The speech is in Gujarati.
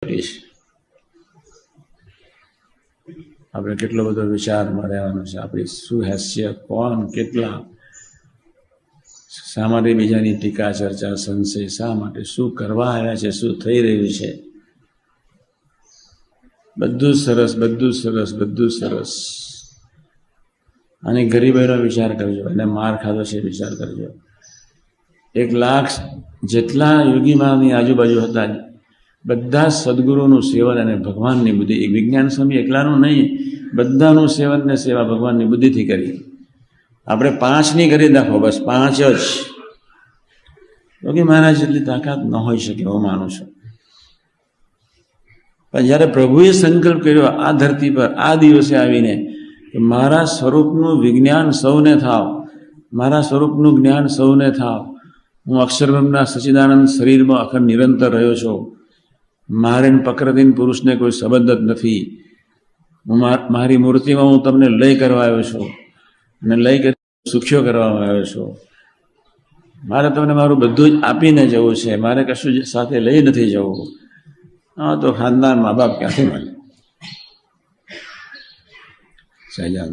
આપણે કેટલો બધો વિચારમાં રહેવાનો છે, આપણી શું હેસિયત, કોણ, કેટલા, શા માટે બીજાની ટીકા ચર્ચા સંશય, શા માટે, શું કરવા આવ્યા છે, શું થઈ રહ્યું છે, બધું સરસ, બધું સરસ, બધું સરસ. અને ગરીબોનો વિચાર કરજો, એને માર ખાધો છે વિચાર કરજો. 1,00,000 જેટલા યોગીમાની આજુબાજુ હતા, બધા સદગુરુનું સેવન અને ભગવાનની બુદ્ધિ, એક વિજ્ઞાન સ્વામી એકલાનું નહીં, બધાનું સેવન ને સેવા ભગવાનની બુદ્ધિથી કરી. આપણે 5ની કરી નાખો, બસ 5 જ. યોગી મહારાજ જેટલી તાકાત ન હોઈ શકે, હું માનું છું. પણ જ્યારે પ્રભુએ સંકલ્પ કર્યો આ ધરતી પર આ દિવસે આવીને કે મારા સ્વરૂપનું વિજ્ઞાન સૌને થાવ, મારા સ્વરૂપનું જ્ઞાન સૌને થાવ, હું અક્ષરબ્રહ્મના સચ્ચિદાનંદ શરીરમાં અખંડ નિરંતર રહ્યો છું, મારે પ્રકૃતિન પુરુષને કોઈ સંબંધ જ નથી, હું મારી મૂર્તિમાં હું તમને લય કરવા આવ્યો છું અને લય કરી સુખ્યો કરવામાં આવ્યો છું. મારે તમને મારું બધું જ આપીને જવું છે, મારે કશું સાથે લઈ નથી જવું. હા, તો ખાનદાન મા બાપ ક્યાંથી મળે? સહેજાન